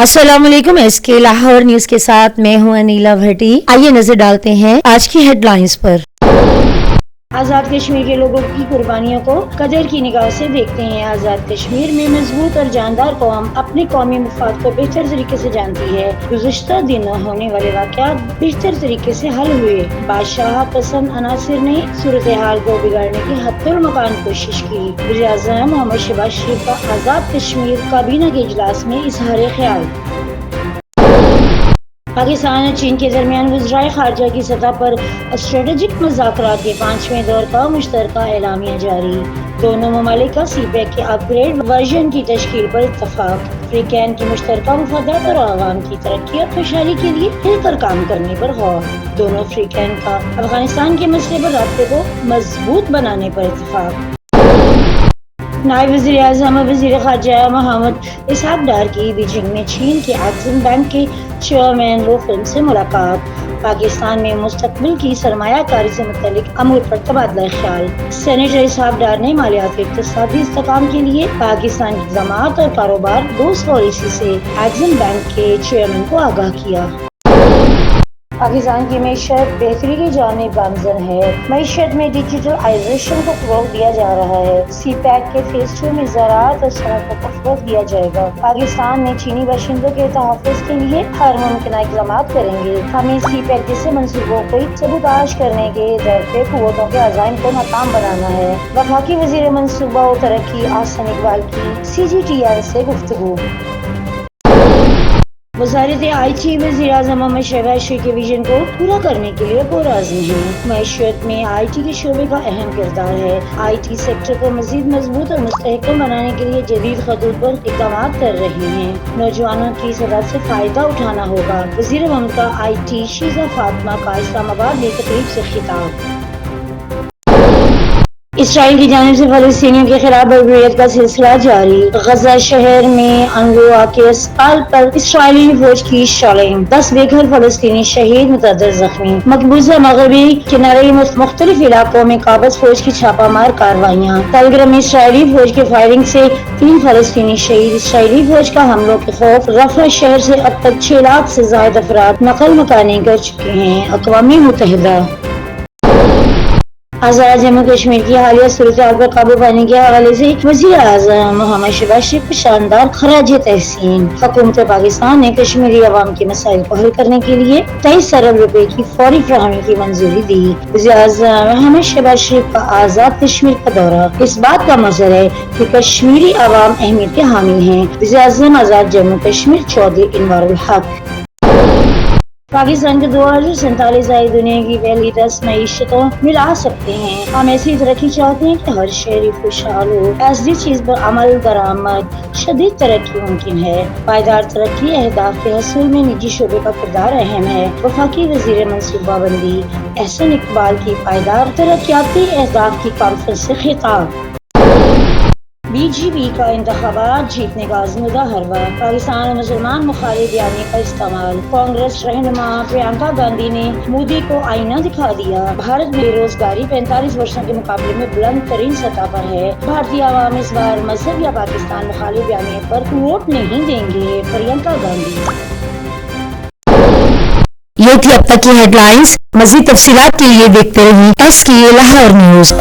अस्सलाम वालेकुम। SK Lahore news के साथ मैं हूं अनीला भट्टी। आइए नजर डालते हैं आज की हेडलाइंस पर। आज़ाद कश्मीर के लोगों की कुर्बानियों को कदर की निगाह से देखते हैं। आज़ाद कश्मीर में मजबूत और जानदार कौम अपने कौमी मफाद को बेहतर तरीके से जानती है। गुज़िश्ता दिनों होने वाले वाक़यात बेहतर तरीके से हल हुए। बादशाह पसंद अनासिर ने सूरत हाल को बिगाड़ने की हद्दुल-इम्कान कोशिश की। वज़ीर-ए-आज़म मोहम्मद शहबाज शरीफ का आज़ाद कश्मीर काबीना के इजलास में इज़हार ख्याल। पाकिस्तान और चीन के दरमियान वज़राए ख़ारजा की सतह पर स्ट्रेटेजिक मुज़ाकरात के 5वें दौर का मुश्तरका एलामिया जारी। दोनों ममालिक का CPEC के अपग्रेड वर्जन की तश्कील पर इत्तफ़ाक़। अफ्रीकैन की मुश्तरका मफादात और आवाम की तरक्की और खुशहाली के लिए मिलकर काम करने पर गौर। दोनों अफ्रीकैन का अफगानिस्तान के मसले पर राब्ते को मजबूत बनाने पर इत्तफ़ाक़। नायब वज़ीर-ए-आज़म और वज़ीर ख़ारजा मोहम्मद इसहाक़ डार की बीजिंग में चीन के एक्सिम बैंक के चेयरमैन लो फिल्म से मुलाकात। पाकिस्तान में मुस्तक़बिल की सरमायाकारी से मुतल्लिक़ अमूर पर तबादला ख्याल। सेनेटर इसहाक़ डार ने मालियाती इक़्तिसादी इस्तेहकाम के लिए पाकिस्तान की इक़दामात और कारोबार दोस्त पॉलिसी से एक्सिम बैंक के चेयरमैन को आगाह किया। पाकिस्तान की मईशत बेहतरी की जानिब गामज़न है। मईशत में डिजिटलाइजेशन को फ़रोग़ दिया जा रहा है। CPEC के फेज़ 2 में ज़राअत और सनअत को फ़रोग़ दिया जाएगा। पाकिस्तान में चीनी बाशिंदों के तहफ़्फ़ुज़ के लिए हर मुमकिन इक़दाम करेंगे। हमें CPEC जैसे मंसूबों को सबूताश करने के दर पे क़ुव्वतों के अज़ाइम को नाकाम बनाना है। वफ़ाक़ी वज़ीर मनसूबा व तरक्की आहसन इक़बाल की CGTN से गुफ्तगू। वज़ारत IT वज़ीर-ए-आज़म मोहम्मद शहबाज शरीफ के विजन को पूरा करने के लिए पुरअज़्म है। मईशत में IT के शोबे का अहम किरदार है। IT सेक्टर को मज़ीद मजबूत और मुस्तहकम बनाने के लिए जदीद खतूत पर इक़दाम कर रहे हैं। नौजवानों की सलाह से फ़ायदा उठाना होगा। वज़ीर ममता IT शीज़ा फातिमा का इस्लामाबाद में तकरीब से खिताब। इसराइल की जानिब से फ़लस्तीनियों के खिलाफ बर्बरियत का सिलसिला जारी। गजा शहर में अनरुआ के अस्पताल पर इसराइली फौज की शॉलिंग। 10 बेघर फ़लस्तीनी शहीद, मुतअद्दिद ज़ख्मी। मकबूजा मगरबी किनारे मुख्तलिफ इलाकों में काबज़ फौज की छापामार कार्रवाइयाँ। तलग्रम में इसराइली फौज के फायरिंग से 3 फ़लस्तीनी शहीद। इसराइली फौज का हमलों के खौफ। रफ़ा शहर से अब तक 6 लाख से ज़ायद अफराद नकल मकानी कर चुके हैं। अक़वाम मुत्तहिदा। आज़ाद जम्मू कश्मीर की हालिया सूरत हाल पर काबू पाने के हवाले से वज़ीर-ए-आज़म मोहम्मद शहबाज शरीफ को शानदार खराज तहसीन। हुकूमत पाकिस्तान ने कश्मीरी अवाम के मसाइल को हल करने के लिए 23 अरब रुपए की फौरी फराहमी की मंजूरी दी। वज़ीर-ए-आज़म मोहम्मद शहबाज शरीफ का आज़ाद कश्मीर का दौरा इस बात का मज़हर है कि कश्मीरी अवाम अहमियत के हामी हैं। वज़ीर-ए-आज़म आज़ाद जम्मू कश्मीर चौधरी इनवारुल हक। पाकिस्तान के 2047 आए दुनिया की पहली 10 मईशतों में ला सकते हैं। हम ऐसी तरक्की चाहते हैं कि हर शहरी खुशहाल हो। ऐसी चीज पर अमल दरामद शदीद तरक्की मुमकिन है। पायदार तरक्की अहदाफ के हसूल में निजी शोबे का किरदार अहम है। वफाकी वज़ीर मनसूबाबंदी आहसन इक़बाल की पायदार तरक्याती अहदाफ की कॉन्फ्रेंस से खिताब। BGP का इंतखाबात जीतने का अज़्म हरवा। पाकिस्तान में मुसलमान मुखालिफ बयानी का इस्तेमाल। कांग्रेस रहनुमा प्रियंका गांधी ने मोदी को आईना दिखा दिया। भारत में बेरोजगारी 45 वर्षों के मुकाबले में बुलंद तरीन सतह पर है। भारतीय आवाम इस बार मजहब या पाकिस्तान मुखालिफ बयानी पर वोट नहीं देंगे। प्रियंका गांधी। ये थी अब तक की हेडलाइंस। मज़ीद तफसीलात के लिए देखते रहिए SK लाहौर न्यूज।